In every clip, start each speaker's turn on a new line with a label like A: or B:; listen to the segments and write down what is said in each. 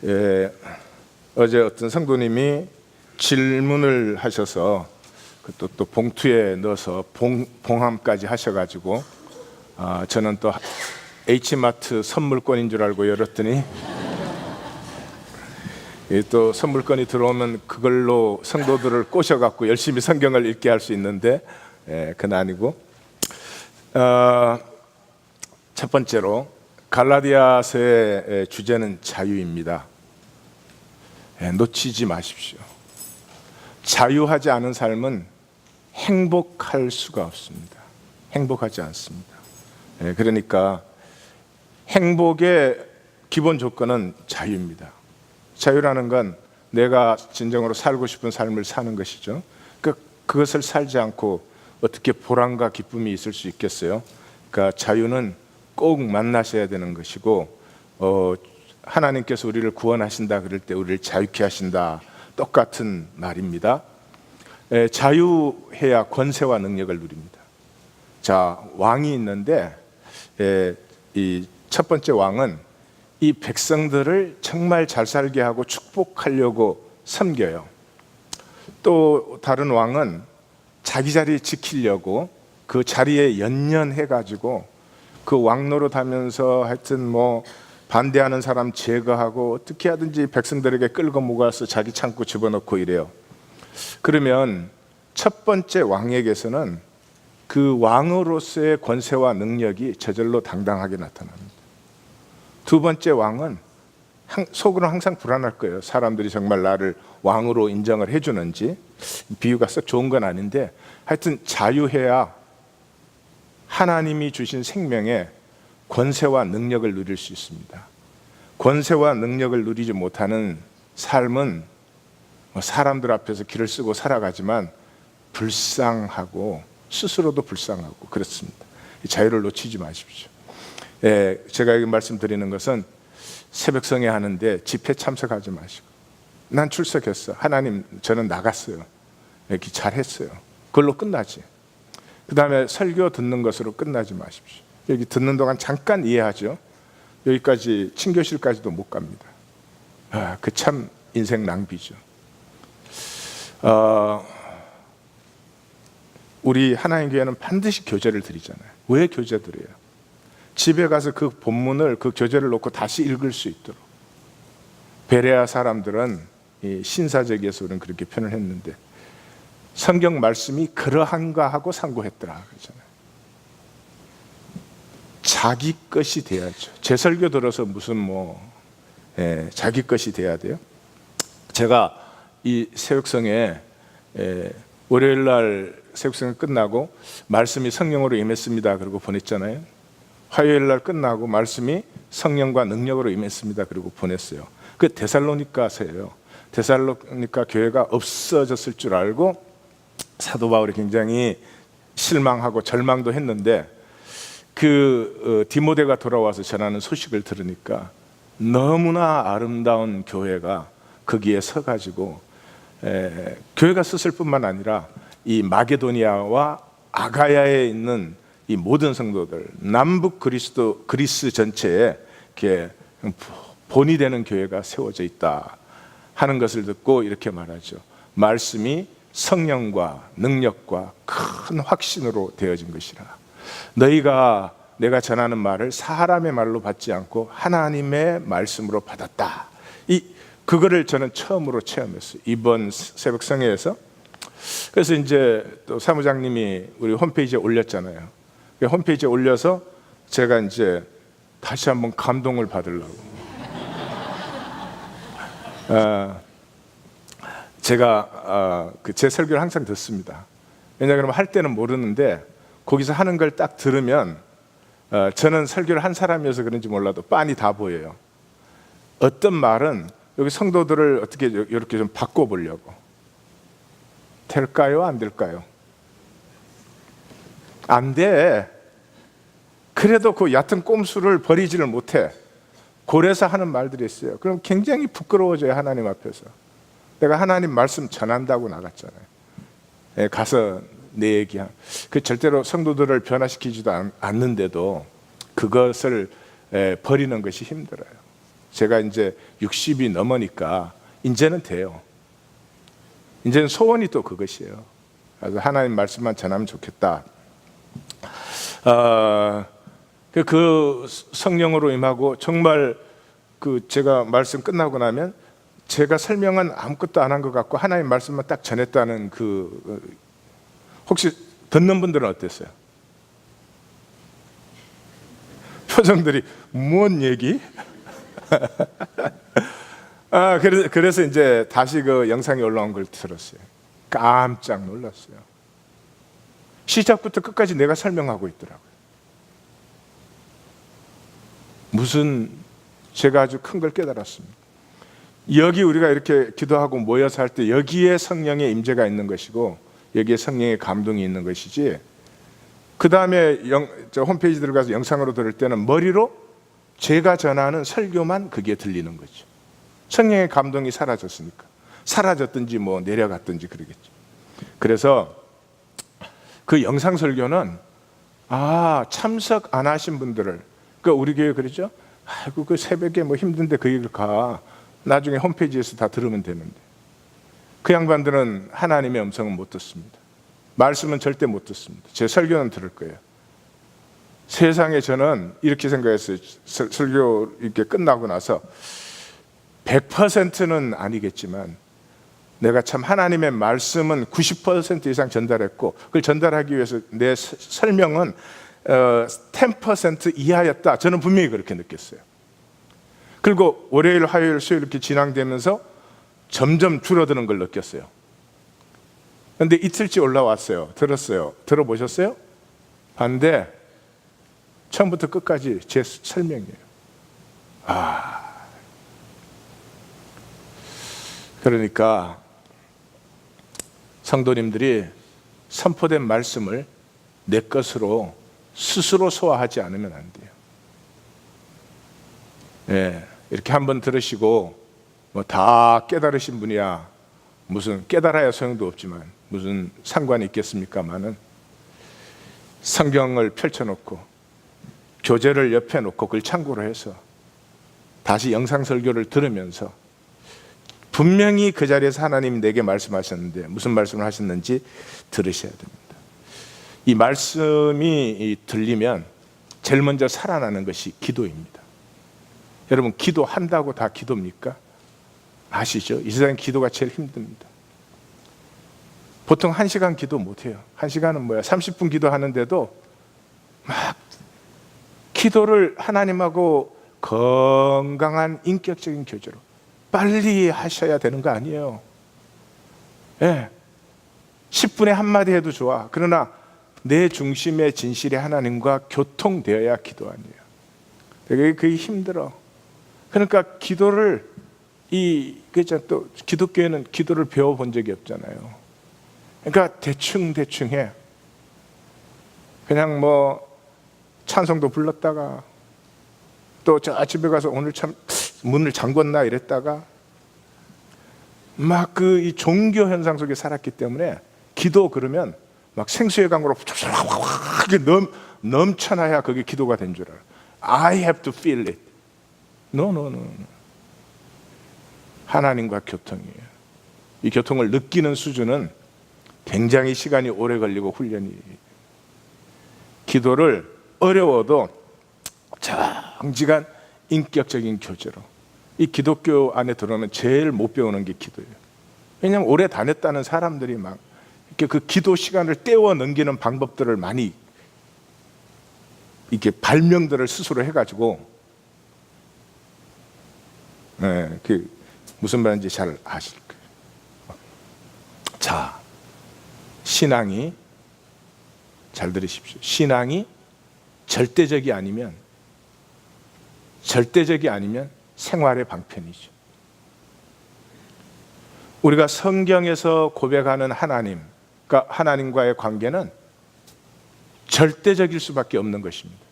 A: 예, 어제 어떤 성도님이 질문을 하셔서 또 봉투에 넣어서 봉함까지 하셔가지고 저는 또 H마트 선물권인 줄 알고 열었더니 또 선물권이 들어오면 그걸로 성도들을 꼬셔갖고 열심히 성경을 읽게 할 수 있는데 그건 아니고 첫 번째로 갈라디아서의 주제는 자유입니다. 놓치지 마십시오. 자유하지 않은 삶은 행복할 수가 없습니다. 행복하지 않습니다. 그러니까 행복의 기본 조건은 자유입니다. 자유라는 건 내가 진정으로 살고 싶은 삶을 사는 것이죠. 그것을 살지 않고 어떻게 보람과 기쁨이 있을 수 있겠어요? 그러니까 자유는 꼭 만나셔야 되는 것이고 하나님께서 우리를 구원하신다 그럴 때 우리를 자유케 하신다, 똑같은 말입니다. 자유해야 권세와 능력을 누립니다. 자, 왕이 있는데 이 첫 번째 왕은 이 백성들을 정말 잘 살게 하고 축복하려고 섬겨요. 또 다른 왕은 자기 자리 지키려고 그 자리에 연연해가지고 그 왕노릇 하면서 하여튼 반대하는 사람 제거하고 어떻게 하든지 백성들에게 끌고 모아서 자기 창고 집어넣고 이래요. 그러면 첫 번째 왕에게서는 그 왕으로서의 권세와 능력이 저절로 당당하게 나타납니다. 두 번째 왕은 속으로는 항상 불안할 거예요. 사람들이 정말 나를 왕으로 인정을 해주는지. 비유가 썩 좋은 건 아닌데 하여튼 자유해야 하나님이 주신 생명에 권세와 능력을 누릴 수 있습니다. 권세와 능력을 누리지 못하는 삶은 사람들 앞에서 길을 쓰고 살아가지만 불쌍하고 스스로도 불쌍하고 그렇습니다. 자유를 놓치지 마십시오. 제가 여기 말씀드리는 것은 새벽성회 하는데 집회 참석하지 마시고, 난 출석했어, 하나님 저는 나갔어요, 이렇게 잘했어요, 그걸로 끝나지. 그 다음에 설교 듣는 것으로 끝나지 마십시오. 여기 듣는 동안 잠깐 이해하죠. 여기까지 친교실까지도 못 갑니다. 그 참 인생 낭비죠. 우리 하나님 교회는 반드시 교제를 드리잖아요. 왜 교제 드려요? 집에 가서 그 본문을, 그 교제를 놓고 다시 읽을 수 있도록. 베레아 사람들은 신사적에서 우리는 그렇게 표현을 했는데 성경 말씀이 그러한가 하고 상고했더라 그러잖아요. 자기 것이 돼야죠. 제 설교 들어서 무슨 자기 것이 돼야 돼요? 제가 이 새벽성에 월요일 날 새벽성회 끝나고 말씀이 성령으로 임했습니다 그리고 보냈잖아요. 화요일 날 끝나고 말씀이 성령과 능력으로 임했습니다 그리고 보냈어요. 그 데살로니가서예요. 데살로니가 교회가 없어졌을 줄 알고 사도 바울이 굉장히 실망하고 절망도 했는데 디모데가 돌아와서 전하는 소식을 들으니까 너무나 아름다운 교회가 거기에 서가지고 교회가 섰을 뿐만 아니라 이 마게도니아와 아가야에 있는 이 모든 성도들, 남북 그리스 전체에 이렇게 본이 되는 교회가 세워져 있다 하는 것을 듣고 이렇게 말하죠. 말씀이 성령과 능력과 큰 확신으로 되어진 것이라. 너희가 내가 전하는 말을 사람의 말로 받지 않고 하나님의 말씀으로 받았다. 그거를 저는 처음으로 체험했어요, 이번 새벽 성회에서. 그래서 이제 또 사무장님이 우리 홈페이지에 올렸잖아요. 홈페이지에 올려서 제가 이제 다시 한번 감동을 받으려고 제가 제 설교를 항상 듣습니다. 왜냐하면 할 때는 모르는데 거기서 하는 걸 딱 들으면 저는 설교를 한 사람이어서 그런지 몰라도 빤히 다 보여요. 어떤 말은 여기 성도들을 어떻게 이렇게 좀 바꿔보려고. 될까요? 안 될까요? 안 돼. 그래도 그 얕은 꼼수를 버리지를 못해. 고래서 하는 말들이 있어요. 그럼 굉장히 부끄러워져요, 하나님 앞에서. 내가 하나님 말씀 전한다고 나갔잖아요. 가서 내 얘기한. 절대로 성도들을 변화시키지도 않는데도 그것을 버리는 것이 힘들어요. 제가 이제 60이 넘으니까 이제는 돼요. 이제는 소원이 또 그것이에요. 그래서 하나님 말씀만 전하면 좋겠다. 그 성령으로 임하고 정말 그 제가 말씀 끝나고 나면 제가 설명은 아무것도 안 한 것 같고 하나님 말씀만 딱 전했다는 혹시 듣는 분들은 어땠어요? 표정들이 뭔 얘기? 그래서 이제 다시 그 영상이 올라온 걸 들었어요. 깜짝 놀랐어요. 시작부터 끝까지 내가 설명하고 있더라고요. 제가 아주 큰 걸 깨달았습니다. 여기 우리가 이렇게 기도하고 모여서 할 때 여기에 성령의 임재가 있는 것이고 여기에 성령의 감동이 있는 것이지, 그 다음에 홈페이지 들어가서 영상으로 들을 때는 머리로 제가 전하는 설교만 그게 들리는 거죠. 성령의 감동이 사라졌으니까. 사라졌든지 뭐 내려갔든지 그러겠죠. 그래서 그 영상 설교는 참석 안 하신 분들을, 우리 교회 그러죠. 아이고 그 새벽에 뭐 힘든데 그 얘기를 가. 나중에 홈페이지에서 다 들으면 되는데. 그 양반들은 하나님의 음성은 못 듣습니다. 말씀은 절대 못 듣습니다. 제 설교는 들을 거예요. 세상에 저는 이렇게 생각했어요. 설교 이렇게 끝나고 나서 100%는 아니겠지만 내가 참 하나님의 말씀은 90% 이상 전달했고, 그걸 전달하기 위해서 내 설명은 10% 이하였다. 저는 분명히 그렇게 느꼈어요. 그리고 월요일, 화요일, 수요일 이렇게 진행되면서 점점 줄어드는 걸 느꼈어요. 그런데 이틀째 올라왔어요. 들었어요. 들어보셨어요? 반대 처음부터 끝까지 제 설명이에요. 그러니까 성도님들이 선포된 말씀을 내 것으로 스스로 소화하지 않으면 안 돼요. 이렇게 한번 들으시고 뭐 다 깨달으신 분이야 무슨 깨달아야 소용도 없지만 무슨 상관이 있겠습니까마는, 성경을 펼쳐놓고 교재를 옆에 놓고 그걸 참고로 해서 다시 영상 설교를 들으면서 분명히 그 자리에서 하나님 내게 말씀하셨는데 무슨 말씀을 하셨는지 들으셔야 됩니다. 이 말씀이 들리면 제일 먼저 살아나는 것이 기도입니다. 여러분, 기도한다고 다 기도입니까? 아시죠? 이 세상 기도가 제일 힘듭니다. 보통 1시간 기도 못해요. 1시간은 뭐야? 30분 기도하는데도 막 기도를 하나님하고 건강한 인격적인 교제로 빨리 하셔야 되는 거 아니에요. 10분에 한마디 해도 좋아. 그러나 내 중심의 진실의 하나님과 교통되어야 기도 아니에요. 그게 힘들어. 그러니까 기도를 또 기독교에는 기도를 배워본 적이 없잖아요. 그러니까 대충 해. 그냥 뭐 찬송도 불렀다가 또 저 집에 가서 오늘 참 문을 잠궜나 이랬다가 막 이 종교 현상 속에 살았기 때문에 기도 그러면 막 생수의 강으로 넘쳐나야 그게 기도가 된 줄 알아. I have to feel it. No. 하나님과 교통이에요. 이 교통을 느끼는 수준은 굉장히 시간이 오래 걸리고 훈련이. 기도를 어려워도 정직한 인격적인 교제로 이 기독교 안에 들어오면 제일 못 배우는 게 기도예요. 왜냐하면 오래 다녔다는 사람들이 막 이렇게 그 기도 시간을 때워 넘기는 방법들을 많이 이렇게 발명들을 스스로 해가지고 그 무슨 말인지 잘 아실 거예요. 자, 신앙이 잘 들으십시오. 신앙이 절대적이 아니면 생활의 방편이죠. 우리가 성경에서 고백하는 하나님, 그러니까 하나님과의 관계는 절대적일 수밖에 없는 것입니다.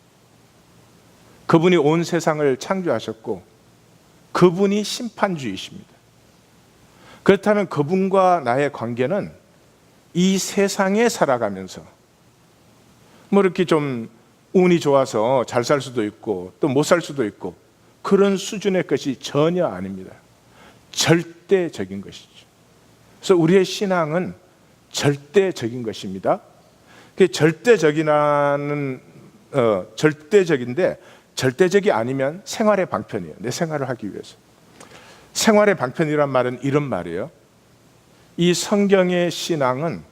A: 그분이 온 세상을 창조하셨고 그분이 심판주이십니다. 그렇다면 그분과 나의 관계는 이 세상에 살아가면서 뭐 이렇게 좀 운이 좋아서 잘 살 수도 있고 또 못 살 수도 있고 그런 수준의 것이 전혀 아닙니다. 절대적인 것이죠. 그래서 우리의 신앙은 절대적인 것입니다. 절대적인데 절대적이 아니면 생활의 방편이에요. 내 생활을 하기 위해서. 생활의 방편이란 말은 이런 말이에요. 이 성경의 신앙은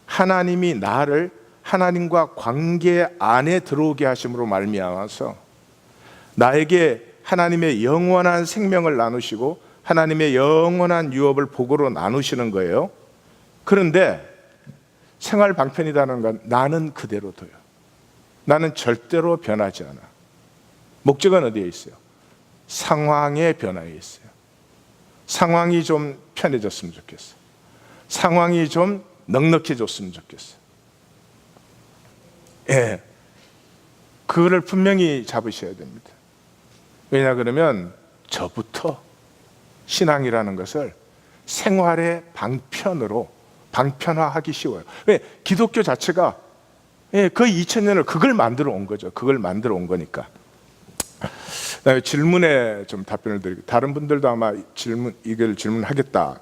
A: 하나님이 나를 하나님과 관계 안에 들어오게 하심으로 말미암아서 나에게 하나님의 영원한 생명을 나누시고 하나님의 영원한 유업을 복으로 나누시는 거예요. 그런데 생활 방편이라는 건 나는 그대로 둬요. 나는 절대로 변하지 않아. 목적은 어디에 있어요? 상황의 변화에 있어요. 상황이 좀 편해졌으면 좋겠어. 상황이 좀 넉넉해졌으면 좋겠어. 예, 그거를 분명히 잡으셔야 됩니다. 왜냐 그러면 저부터 신앙이라는 것을 생활의 방편으로 방편화하기 쉬워요. 왜? 기독교 자체가 거의 2000년을 그걸 만들어 온 거죠. 그걸 만들어 온 거니까. 질문에 좀 답변을 드리고, 다른 분들도 아마 이걸 질문하겠다.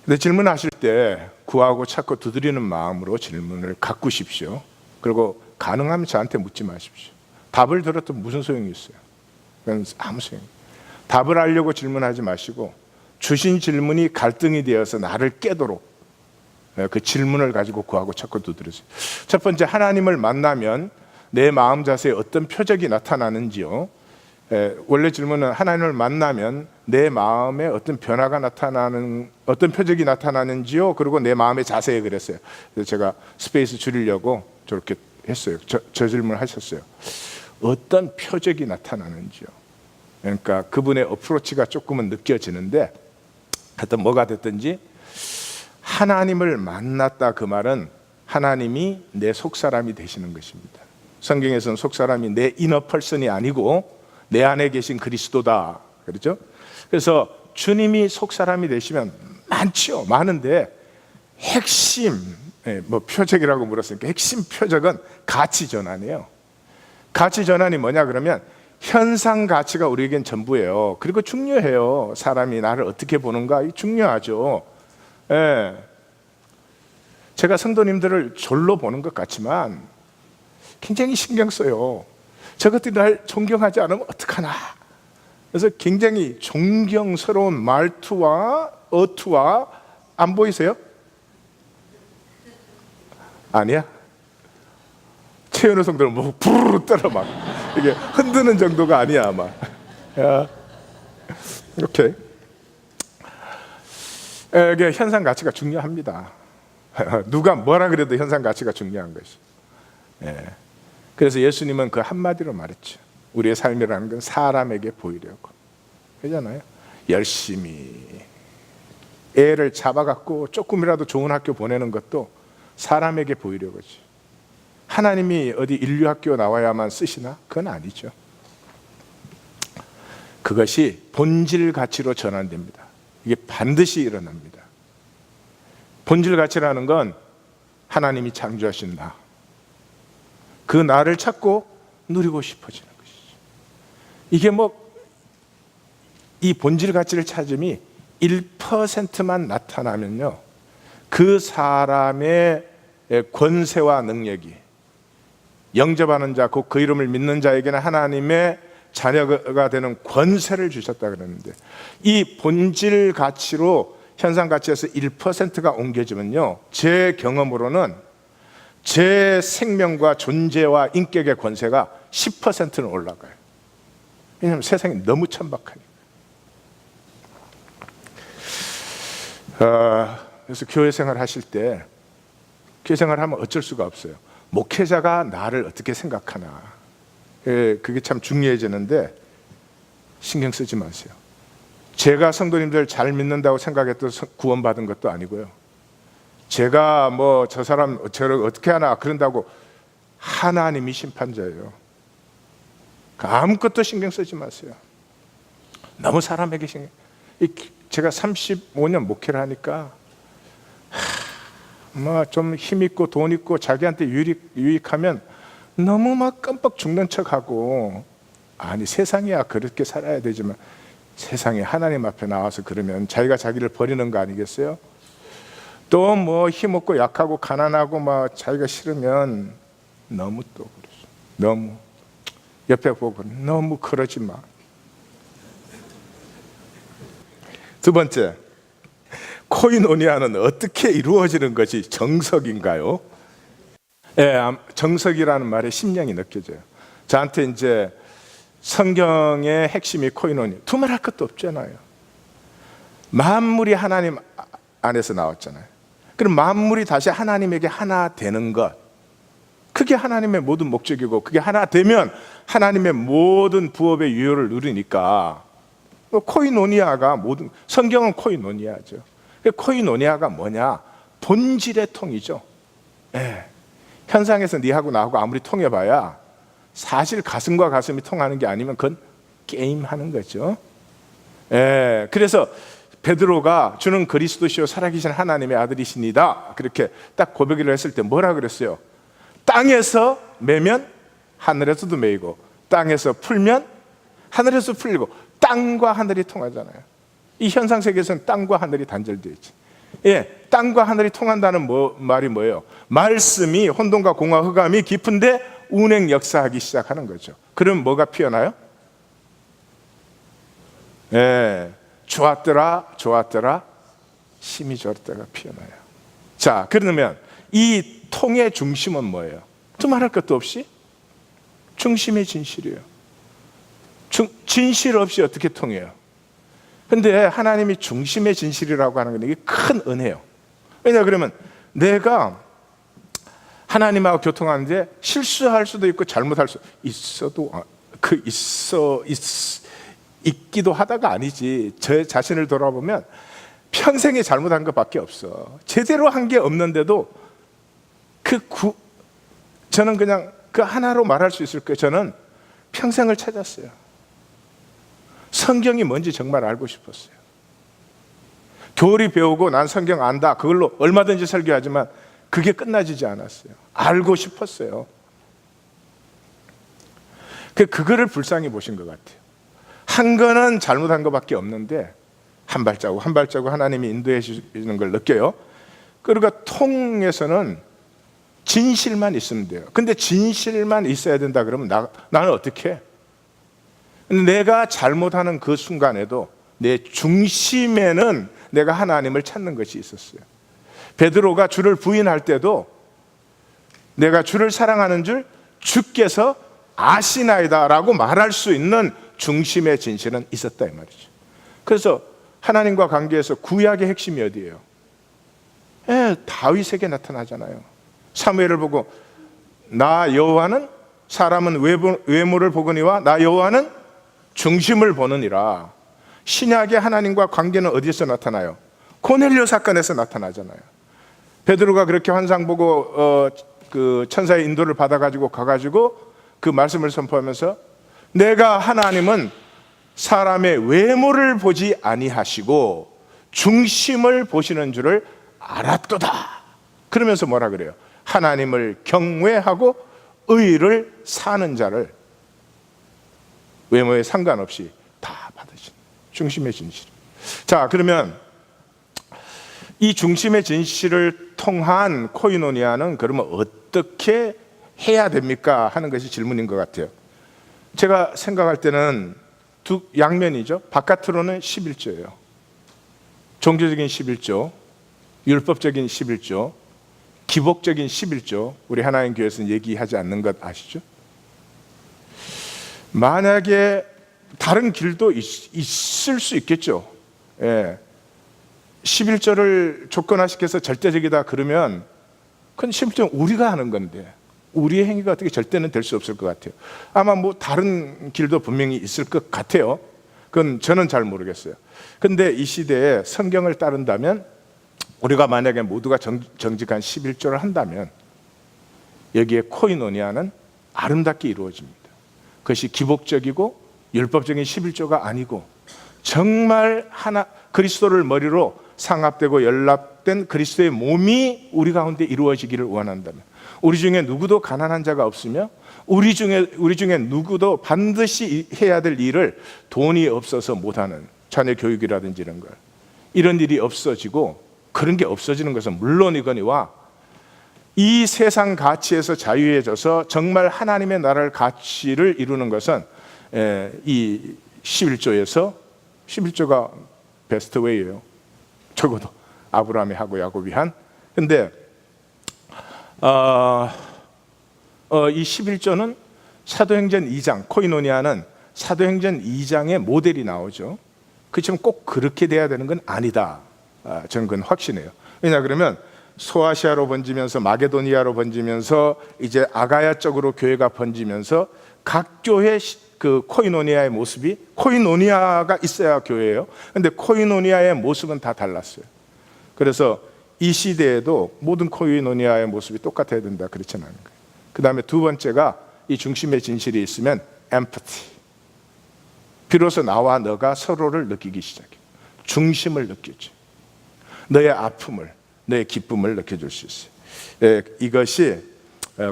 A: 근데 질문하실 때 구하고 찾고 두드리는 마음으로 질문을 가꾸십시오. 그리고 가능하면 저한테 묻지 마십시오. 답을 들어도 무슨 소용이 있어요? 그건 아무 소용이. 답을 하려고 질문하지 마시고 주신 질문이 갈등이 되어서 나를 깨도록 그 질문을 가지고 구하고 찾고 두드리세요. 첫 번째, 하나님을 만나면 내 마음 자세에 어떤 표적이 나타나는지요. 원래 질문은 하나님을 만나면 내 마음에 어떤 변화가 나타나는, 어떤 표적이 나타나는지요. 그리고 내 마음의 자세에 그랬어요. 그래서 제가 스페이스 줄이려고 저렇게 했어요. 저 질문을 하셨어요. 어떤 표적이 나타나는지요. 그러니까 그분의 어프로치가 조금은 느껴지는데, 하여튼 뭐가 됐든지 하나님을 만났다, 그 말은 하나님이 내 속사람이 되시는 것입니다. 성경에서는 속사람이 내 이너 퍼슨이 아니고 내 안에 계신 그리스도다, 그렇죠? 그래서 주님이 속사람이 되시면 많죠. 많은데 핵심, 뭐 표적이라고 물었으니까 핵심 표적은 가치 전환이에요. 가치 전환이 뭐냐 그러면 현상 가치가 우리에겐 전부예요. 그리고 중요해요. 사람이 나를 어떻게 보는가, 이 중요하죠. 제가 성도님들을 절로 보는 것 같지만 굉장히 신경 써요. 저것들이 날 존경하지 않으면 어떡하나. 그래서 굉장히 존경스러운 말투와 어투와, 안 보이세요? 아니야? 최현우 성도는 뭐 부르르 떨어 막 이게 흔드는 정도가 아니야 아마. 야, 오케이. 이게 현상 가치가 중요합니다. 누가 뭐라 그래도 현상 가치가 중요한 것이. 그래서 예수님은 그 한마디로 말했죠. 우리의 삶이라는 건 사람에게 보이려고. 그러잖아요. 열심히 애를 잡아갖고 조금이라도 좋은 학교 보내는 것도 사람에게 보이려고지. 하나님이 어디 인류 학교 나와야만 쓰시나? 그건 아니죠. 그것이 본질 가치로 전환됩니다. 이게 반드시 일어납니다. 본질 가치라는 건 하나님이 창조하신 나, 그 나를 찾고 누리고 싶어지는 것이죠. 이게 뭐 이 본질 가치를 찾음이 1%만 나타나면요, 그 사람의 권세와 능력이, 영접하는 자, 곧 그 이름을 믿는 자에게는 하나님의 자녀가 되는 권세를 주셨다 그러는데, 이 본질 가치로 현상 가치에서 1%가 옮겨지면요, 제 경험으로는 제 생명과 존재와 인격의 권세가 10%는 올라가요. 왜냐하면 세상이 너무 천박하니까. 그래서 교회 생활 하실 때, 교회 생활하면 어쩔 수가 없어요. 목회자가 나를 어떻게 생각하나, 그게 참 중요해지는데 신경 쓰지 마세요. 제가 성도님들 잘 믿는다고 생각했던 구원받은 것도 아니고요. 제가 뭐 저 사람 저를 어떻게 하나 그런다고, 하나님이 심판자예요. 아무것도 신경 쓰지 마세요. 너무 사람에게 신경. 제가 35년 목회를 하니까 뭐 좀 힘 있고 돈 있고 자기한테 유익하면 너무 막 깜빡 죽는 척하고, 아니 세상이야 그렇게 살아야 되지만 세상에 하나님 앞에 나와서 그러면 자기가 자기를 버리는 거 아니겠어요? 또 뭐 힘없고 약하고 가난하고 막 자기가 싫으면 너무 또 그러죠. 너무 옆에 보고 너무 그러지 마. 두 번째, 코이노니아는 어떻게 이루어지는 것이 정석인가요? 정석이라는 말에 심령이 느껴져요. 저한테 이제 성경의 핵심이 코이노니아. 두말할 것도 없잖아요. 만물이 하나님 안에서 나왔잖아요. 그럼 만물이 다시 하나님에게 하나 되는 것, 그게 하나님의 모든 목적이고, 그게 하나 되면 하나님의 모든 부업의 유효를 누리니까 코이노니아가 모든, 성경은 코이노니아죠. 코이노니아가 뭐냐? 본질의 통이죠. 현상에서 니하고 나하고 아무리 통해봐야 사실 가슴과 가슴이 통하는 게 아니면 그건 게임하는 거죠. 그래서 베드로가 주는 그리스도시요 살아계신 하나님의 아들이시니다 그렇게 딱 고백을 했을 때 뭐라 그랬어요? 땅에서 매면 하늘에서도 매이고, 땅에서 풀면 하늘에서 풀리고, 땅과 하늘이 통하잖아요. 이 현상 세계에서는 땅과 하늘이 단절되어 있지. 땅과 하늘이 통한다는 말이 뭐예요? 말씀이 혼돈과 공허 흑암이 깊은데 운행 역사하기 시작하는 거죠. 그럼 뭐가 피어나요? 좋았더라 좋았더라 심히 좋았더라가 피어나요. 자, 그러면 이 통의 중심은 뭐예요? 두말할 것도 없이 중심의 진실이에요. 진실 없이 어떻게 통해요? 근데 하나님이 중심의 진실이라고 하는 건 이게 큰 은혜예요. 왜냐 그러면 내가 하나님하고 교통하는데 실수할 수도 있고 잘못할 수 있어도 있기도 하다가 아니지. 제 자신을 돌아보면 평생에 잘못한 것밖에 없어. 제대로 한 게 없는데도 저는 그냥 그 하나로 말할 수 있을 거예요. 저는 평생을 찾았어요. 성경이 뭔지 정말 알고 싶었어요. 교리 배우고 난 성경 안다, 그걸로 얼마든지 설교하지만 그게 끝나지지 않았어요. 알고 싶었어요. 그거를 불쌍히 보신 것 같아요. 한 거는 잘못한 것밖에 없는데 한 발자국 한 발자국 하나님이 인도해 주시는 걸 느껴요. 그러니까 통에서는 진실만 있으면 돼요. 근데 진실만 있어야 된다 그러면 나는 어떻게 해? 내가 잘못하는 그 순간에도 내 중심에는 내가 하나님을 찾는 것이 있었어요. 베드로가 주를 부인할 때도 내가 주를 사랑하는 줄 주께서 아시나이다 라고 말할 수 있는 중심의 진실은 있었다 이 말이죠. 그래서 하나님과 관계에서 구약의 핵심이 어디예요? 다윗에게 나타나잖아요. 사무엘을 보고 나 여호와는 사람은 외모를 보거니와 나 여호와는 중심을 보느니라. 신약의 하나님과 관계는 어디서 나타나요? 고넬료 사건에서 나타나잖아요. 베드로가 그렇게 환상 보고 그 천사의 인도를 받아가지고 가가지고 그 말씀을 선포하면서 내가 하나님은 사람의 외모를 보지 아니하시고 중심을 보시는 줄을 알았도다. 그러면서 뭐라 그래요? 하나님을 경외하고 의를 사는 자를 외모에 상관없이 다 받으신 중심의 진실. 자, 그러면 이 중심의 진실을 통한 코이노니아는 그러면 어떻게 해야 됩니까? 하는 것이 질문인 것 같아요. 제가 생각할 때는 두 양면이죠. 바깥으로는 11조예요. 종교적인 11조, 율법적인 11조, 기복적인 11조. 우리 하나님 교회에서는 얘기하지 않는 것 아시죠? 만약에 다른 길도 있을 수 있겠죠. 11조를 조건화시켜서 절대적이다 그러면 그건 11조는 우리가 하는 건데 우리의 행위가 어떻게 절대는 될 수 없을 것 같아요. 아마 뭐 다른 길도 분명히 있을 것 같아요. 그건 저는 잘 모르겠어요. 근데 이 시대에 성경을 따른다면 우리가 만약에 모두가 정직한 11조를 한다면 여기에 코이노니아는 아름답게 이루어집니다. 그것이 기복적이고 율법적인 11조가 아니고 정말 하나 그리스도를 머리로 상합되고 연합된 그리스도의 몸이 우리 가운데 이루어지기를 원한다면, 우리 중에 누구도 가난한 자가 없으며 우리 중에 누구도 반드시 해야 될 일을 돈이 없어서 못하는, 자녀 교육이라든지 이런 일이 없어지고, 그런 게 없어지는 것은 물론이거니와 이 세상 가치에서 자유해져서 정말 하나님의 나라를 가치를 이루는 것은 이 11조가 베스트 웨이예요. 적어도 아브라함이 하고 야곱이 한. 근데 이 11조는 사도행전 2장, 코이노니아는 사도행전 2장의 모델이 나오죠. 그렇지만 꼭 그렇게 돼야 되는 건 아니다. 저는 그건 확신해요. 왜냐 그러면 소아시아로 번지면서 마게도니아로 번지면서 이제 아가야 쪽으로 교회가 번지면서 각 교회 그 코이노니아의 모습이, 코이노니아가 있어야 교회예요. 근데 코이노니아의 모습은 다 달랐어요. 그래서 이 시대에도 모든 코이노니아의 모습이 똑같아야 된다, 그렇지는 않은 거예요. 그 다음에 두 번째가, 이 중심의 진실이 있으면 empathy. 비로소 나와 너가 서로를 느끼기 시작해. 중심을 느끼지. 너의 아픔을, 너의 기쁨을 느껴줄 수 있어요. 이것이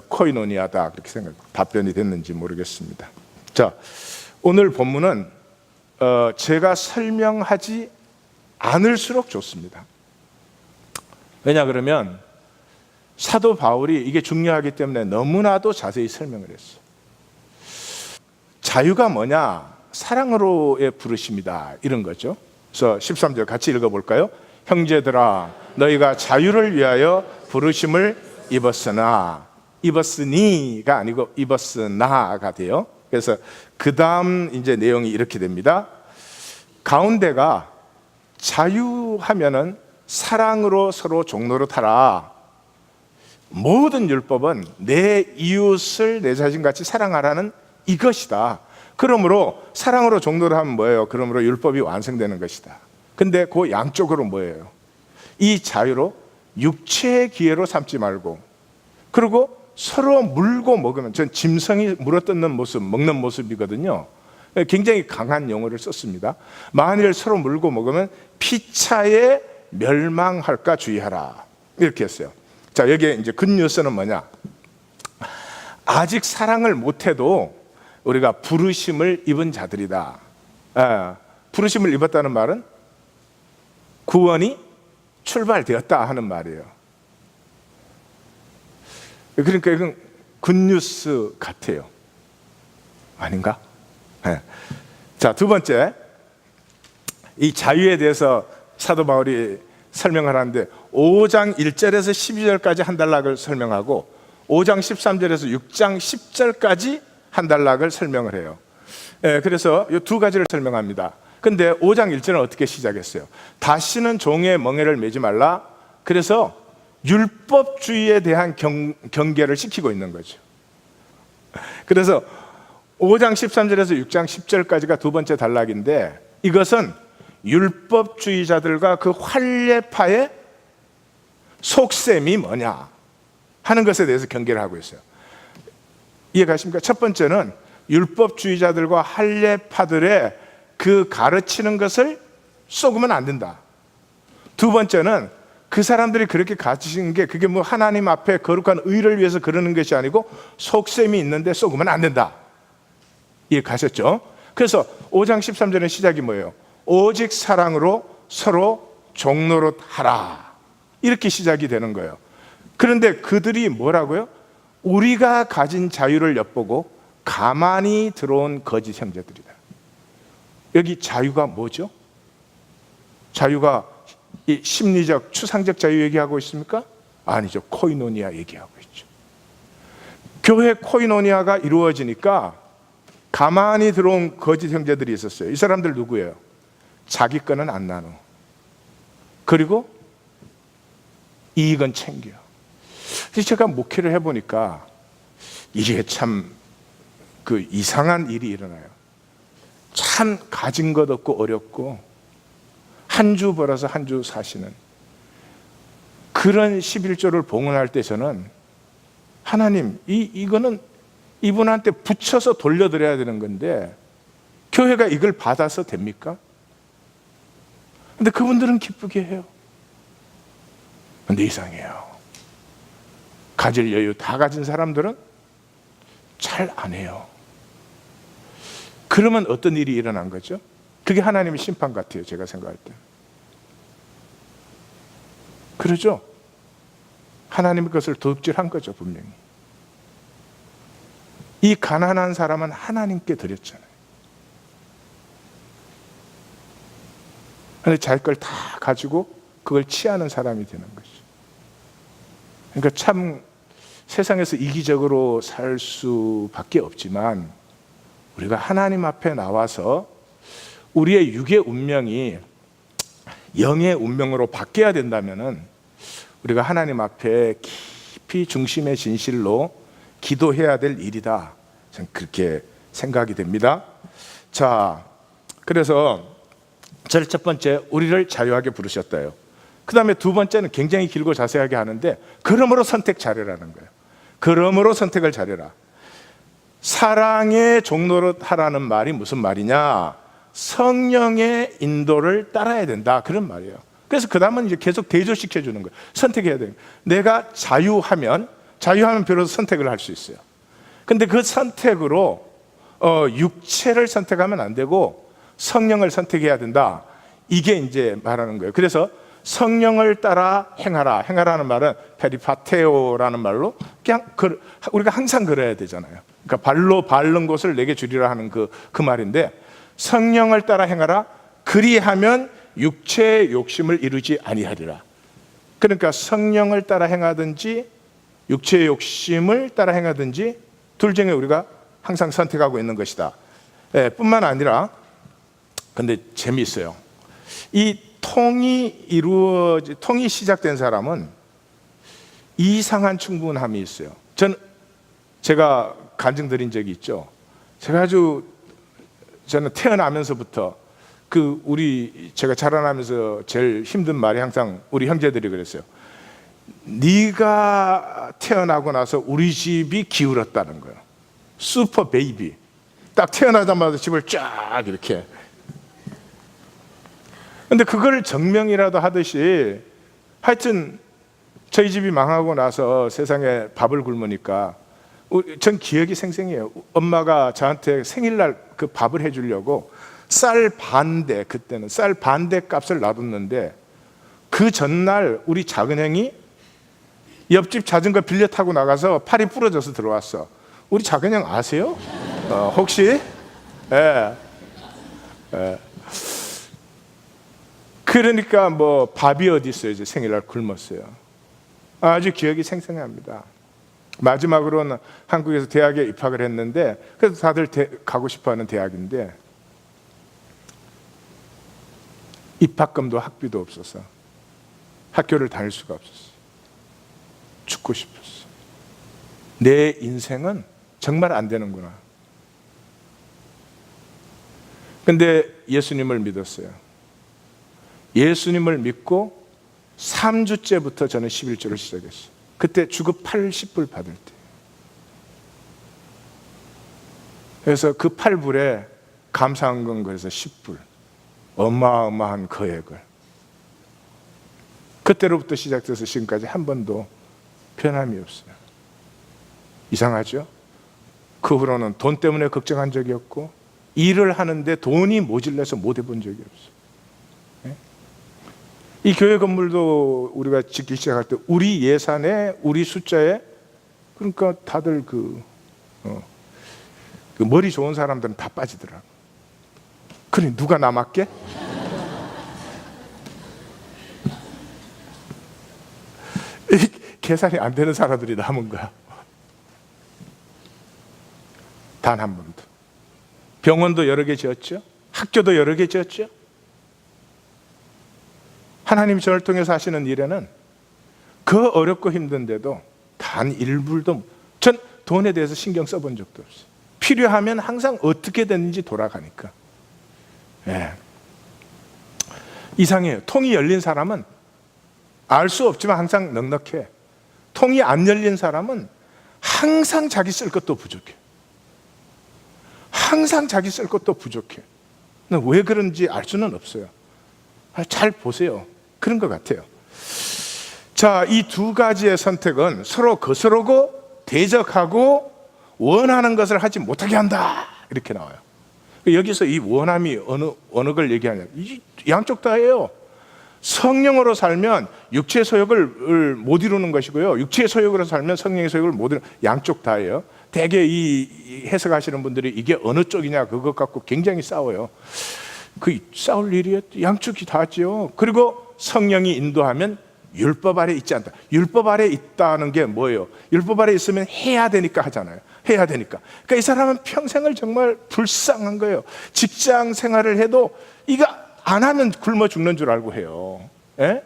A: 코이노니아다, 그렇게 답변이 됐는지 모르겠습니다. 자, 오늘 본문은 제가 설명하지 않을수록 좋습니다. 왜냐 그러면 사도 바울이 이게 중요하기 때문에 너무나도 자세히 설명을 했어요. 자유가 뭐냐? 사랑으로의 부르심이다, 이런 거죠. 그래서 13절 같이 읽어볼까요? 형제들아, 너희가 자유를 위하여 부르심을 입었으니가 아니고 입었으나가 돼요. 그래서 그 다음 이제 내용이 이렇게 됩니다. 가운데가 자유하면은 사랑으로 서로 종노릇하라. 모든 율법은 내 이웃을 내 자신같이 사랑하라는 이것이다. 그러므로 사랑으로 종노릇하면 뭐예요? 그러므로 율법이 완성되는 것이다. 근데 그 양쪽으로 뭐예요? 이 자유로 육체의 기회로 삼지 말고, 그리고 서로 물고 먹으면, 전 짐승이 물어뜯는 모습, 먹는 모습이거든요. 굉장히 강한 용어를 썼습니다. 만일 서로 물고 먹으면 피차에 멸망할까 주의하라, 이렇게 했어요. 자, 여기에 이제 굿뉴스는 뭐냐? 아직 사랑을 못해도 우리가 부르심을 입은 자들이다. 부르심을 입었다는 말은 구원이 출발되었다 하는 말이에요. 그러니까 이건 굿뉴스 같아요. 아닌가? 네. 자, 두 번째, 이 자유에 대해서 사도 바울이 설명을 하는데 5장 1절에서 12절까지 한 단락을 설명하고 5장 13절에서 6장 10절까지 한 단락을 설명을 해요. 그래서 이 두 가지를 설명합니다. 근데 5장 1절은 어떻게 시작했어요? 다시는 종의 멍에를 매지 말라. 그래서 율법주의에 대한 경계를 시키고 있는 거죠. 그래서 5장 13절에서 6장 10절까지가 두 번째 단락인데, 이것은 율법주의자들과 그 활례파의 속셈이 뭐냐 하는 것에 대해서 경계를 하고 있어요. 이해가십니까? 첫 번째는 율법주의자들과 할례파들의 그 가르치는 것을 쏘으면 안 된다. 두 번째는 그 사람들이 그렇게 가르치는 게 그게 뭐 하나님 앞에 거룩한 의를 위해서 그러는 것이 아니고 속셈이 있는데 쏘으면 안 된다. 이해가셨죠? 그래서 5장 13절의 시작이 뭐예요? 오직 사랑으로 서로 종노릇하라, 이렇게 시작이 되는 거예요. 그런데 그들이 뭐라고요? 우리가 가진 자유를 엿보고 가만히 들어온 거짓 형제들이다. 여기 자유가 뭐죠? 자유가 이 심리적, 추상적 자유 얘기하고 있습니까? 아니죠. 코이노니아 얘기하고 있죠. 교회 코이노니아가 이루어지니까 가만히 들어온 거짓 형제들이 있었어요. 이 사람들 누구예요? 자기 거는 안 나눠. 그리고 이익은 챙겨. 제가 목회를 해보니까 이게 참 그 이상한 일이 일어나요. 참 가진 것 없고 어렵고 한 주 벌어서 한 주 사시는 그런 11조를 봉헌할 때 저는 하나님, 이거는 이분한테 붙여서 돌려드려야 되는 건데 교회가 이걸 받아서 됩니까? 근데 그분들은 기쁘게 해요. 근데 이상해요. 가질 여유 다 가진 사람들은 잘 안 해요. 그러면 어떤 일이 일어난 거죠? 그게 하나님의 심판 같아요, 제가 생각할 때. 그러죠? 하나님의 것을 도둑질한 거죠, 분명히. 이 가난한 사람은 하나님께 드렸잖아요. 그런데 자기 걸 다 가지고 그걸 취하는 사람이 되는 거죠. 그러니까 참 세상에서 이기적으로 살 수밖에 없지만, 우리가 하나님 앞에 나와서 우리의 육의 운명이 영의 운명으로 바뀌어야 된다면은 우리가 하나님 앞에 깊이 중심의 진실로 기도해야 될 일이다. 저는 그렇게 생각이 됩니다. 자, 그래서 첫 번째, 우리를 자유하게 부르셨다요. 그 다음에 두 번째는 굉장히 길고 자세하게 하는데, 그러므로 선택 잘해라는 거예요. 그러므로 선택을 잘해라. 사랑의 종로릇 하라는 말이 무슨 말이냐? 성령의 인도를 따라야 된다, 그런 말이에요. 그래서 그 다음은 이제 계속 대조시켜 주는 거예요. 선택해야 돼요. 내가 자유하면 비로소 선택을 할 수 있어요. 근데 그 선택으로 육체를 선택하면 안 되고 성령을 선택해야 된다, 이게 이제 말하는 거예요. 그래서 성령을 따라 행하라. 행하라는 말은 페리파테오라는 말로 그냥 우리가 항상 그래야 되잖아요. 그러니까 발로 밟는 곳을 내게 주리라 하는 그 말인데, 성령을 따라 행하라. 그리하면 육체의 욕심을 이루지 아니하리라. 그러니까 성령을 따라 행하든지 육체의 욕심을 따라 행하든지 둘 중에 우리가 항상 선택하고 있는 것이다. 뿐만 아니라, 근데 재미있어요. 이 통이 시작된 사람은 이상한 충분함이 있어요. 제가 간증드린 적이 있죠. 저는 태어나면서부터 제가 자라나면서 제일 힘든 말이 항상 우리 형제들이 그랬어요. 네가 태어나고 나서 우리 집이 기울었다는 거예요. 슈퍼 베이비. 딱 태어나자마자 집을 쫙 이렇게. 근데 그걸 정명이라도 하듯이, 하여튼 저희 집이 망하고 나서 세상에 밥을 굶으니까 전 기억이 생생해요. 엄마가 저한테 생일날 그 밥을 해주려고 그때는 쌀 반대 값을 놔뒀는데, 그 전날 우리 작은 형이 옆집 자전거 빌려 타고 나가서 팔이 부러져서 들어왔어. 우리 작은 형 아세요? 혹시? 예. 그러니까 뭐 밥이 어디 있어요? 이제 생일날 굶었어요. 아주 기억이 생생합니다. 마지막으로는 한국에서 대학에 입학을 했는데, 그래서 다들 가고 싶어하는 대학인데 입학금도 학비도 없어서 학교를 다닐 수가 없었어요. 죽고 싶었어요. 내 인생은 정말 안 되는구나. 근데 예수님을 믿었어요. 예수님을 믿고 3주째부터 저는 11조를 시작했어요. 그때 주급 80불 받을 때. 그래서 그 8불에 감사한 건 그래서 10불. 어마어마한 거액을. 그때로부터 시작돼서 지금까지 한 번도 변함이 없어요. 이상하죠? 그 후로는 돈 때문에 걱정한 적이 없고, 일을 하는데 돈이 모질라서 못 해본 적이 없어요. 네? 이 교회 건물도 우리가 짓기 시작할 때 우리 예산에, 우리 숫자에, 그러니까 다들 그 머리 좋은 사람들은 다 빠지더라고. 그래, 누가 남았게? 계산이 안 되는 사람들이 남은 거야. 단 한 번도. 병원도 여러 개 지었죠. 학교도 여러 개 지었죠. 하나님이 저를 통해서 하시는 일에는 그 어렵고 힘든데도 단 1불도, 전 돈에 대해서 신경 써본 적도 없어요. 필요하면 항상 어떻게 됐는지 돌아가니까. 예. 이상해요. 통이 열린 사람은 알 수 없지만 항상 넉넉해. 통이 안 열린 사람은 항상 자기 쓸 것도 부족해. 항상 자기 쓸 것도 부족해. 왜 그런지 알 수는 없어요. 잘 보세요. 그런 것 같아요. 자, 이 두 가지의 선택은 서로 거스르고 대적하고 원하는 것을 하지 못하게 한다, 이렇게 나와요. 여기서 이 원함이 어느 걸 얘기하냐, 이 양쪽 다예요. 성령으로 살면 육체의 소욕을 못 이루는 것이고요, 육체의 소욕으로 살면 성령의 소욕을 못 이루는, 양쪽 다예요. 대개 이 해석하시는 분들이 이게 어느 쪽이냐 그것 갖고 굉장히 싸워요. 그 싸울 일이 양쪽이 다지요. 그리고 성령이 인도하면 율법 아래 있지 않다. 율법 아래 있다는 게 뭐예요? 율법 아래 있으면 해야 되니까 하잖아요. 해야 되니까. 그러니까 이 사람은 평생을 정말 불쌍한 거예요. 직장 생활을 해도 이거 안 하면 굶어 죽는 줄 알고 해요. 예?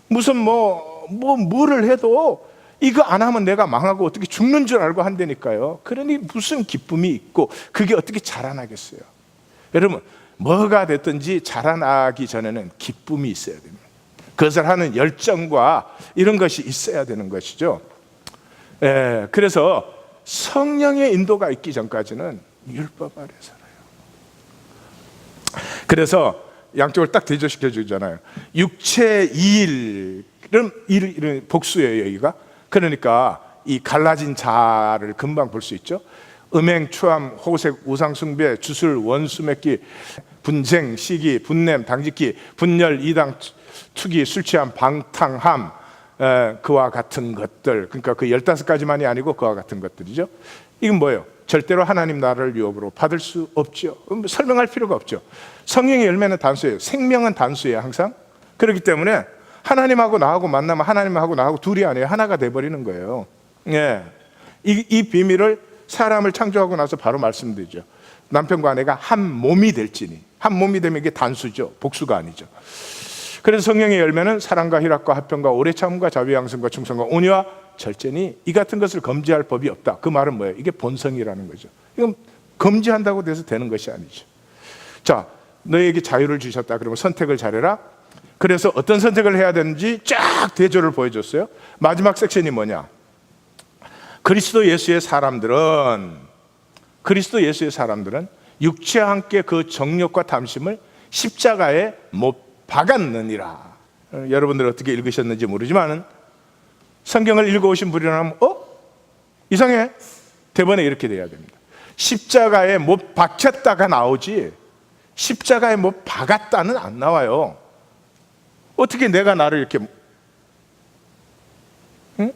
A: 무슨 뭐를 해도 이거 안 하면 내가 망하고 어떻게 죽는 줄 알고 한다니까요. 그러니 무슨 기쁨이 있고 그게 어떻게 자라나겠어요? 여러분, 뭐가 됐든지 자라나기 전에는 기쁨이 있어야 됩니다. 그것을 하는 열정과 이런 것이 있어야 되는 것이죠. 그래서 성령의 인도가 있기 전까지는 율법 아래 살아요. 그래서 양쪽을 딱 대조시켜 주잖아요. 육체 2일은 복수예요, 여기가. 그러니까 이 갈라진 자를 금방 볼 수 있죠. 음행, 추함, 호색, 우상숭배, 주술, 원수 맺기, 분쟁, 시기, 분냄, 당짓기, 분열, 이당, 투기, 술취함, 방탕함, 그와 같은 것들. 그러니까 그 15가지만이 아니고 그와 같은 것들이죠. 이건 뭐예요? 절대로 하나님 나라를 유업으로 받을 수 없죠. 설명할 필요가 없죠. 성령의 열매는 단수예요. 생명은 단수예요, 항상. 그렇기 때문에 하나님하고 나하고 만나면 하나님하고 나하고 둘이 아니에요. 하나가 돼버리는 거예요. 예. 이 비밀을 사람을 창조하고 나서 바로 말씀드리죠. 남편과 아내가 한 몸이 될지니. 한 몸이 되면 이게 단수죠. 복수가 아니죠. 그래서 성령의 열매는 사랑과 희락과 화평과 오래 참음과 자비 양성과 충성과 온유와 절제니 이 같은 것을 금지할 법이 없다. 그 말은 뭐예요? 이게 본성이라는 거죠. 이건 금지한다고 돼서 되는 것이 아니죠. 자, 너에게 자유를 주셨다. 그러면 선택을 잘해라. 그래서 어떤 선택을 해야 되는지 쫙 대조를 보여줬어요. 마지막 섹션이 뭐냐? 그리스도 예수의 사람들은 육체와 함께 그 정욕과 탐심을 십자가에 못 박았느니라. 여러분들 어떻게 읽으셨는지 모르지만 성경을 읽어오신 분이라면 이상해. 대본에 이렇게 돼야 됩니다. 십자가에 못 박혔다가 나오지 십자가에 못 박았다는 안 나와요. 어떻게 내가 나를 이렇게, 응?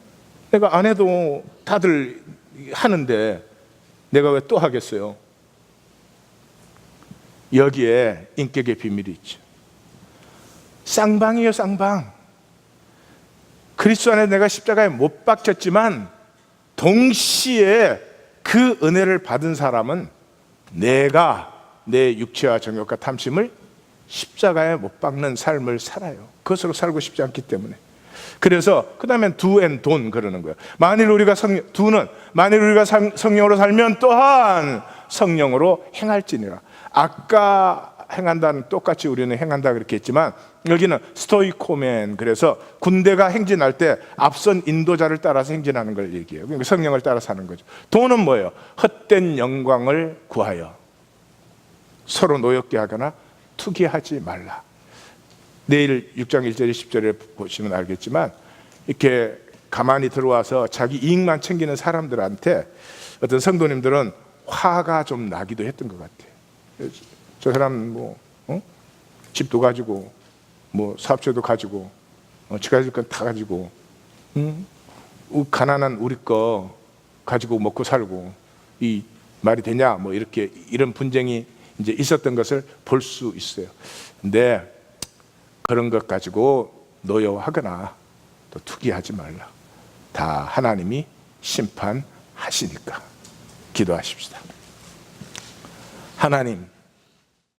A: 내가 안 해도 다들 하는데 내가 왜 또 하겠어요? 여기에 인격의 비밀이 있죠. 쌍방이에요, 쌍방. 그리스도 안에 내가 십자가에 못 박혔지만 동시에 그 은혜를 받은 사람은 내가 내 육체와 정욕과 탐심을 십자가에 못 박는 삶을 살아요. 그것으로 살고 싶지 않기 때문에. 그래서 그 다음엔 do and don't 그러는 거예요. 만일 우리가 성령으로 살면 또한 성령으로 행할지니라. 아까 행한다는 똑같이 우리는 행한다 그렇게 했지만 여기는 스토이코멘, 그래서 군대가 행진할 때 앞선 인도자를 따라서 행진하는 걸 얘기해요. 그러니까 성령을 따라서 하는 거죠. 돈은 뭐예요? 헛된 영광을 구하여 서로 노엽게 하거나 투기하지 말라. 내일 6장 1절에 10절에 보시면 알겠지만 이렇게 가만히 들어와서 자기 이익만 챙기는 사람들한테 어떤 성도님들은 화가 좀 나기도 했던 것 같아요. 저 사람 집도 가지고 사업체도 가지고 지가 가질 건 다 가지고 가난한 우리 거 가지고 먹고 살고 이 말이 되냐 이렇게 이런 분쟁이 이제 있었던 것을 볼 수 있어요. 근데 그런 것 가지고 노여워하거나 또 투기하지 말라. 다 하나님이 심판하시니까. 기도하십시다. 하나님,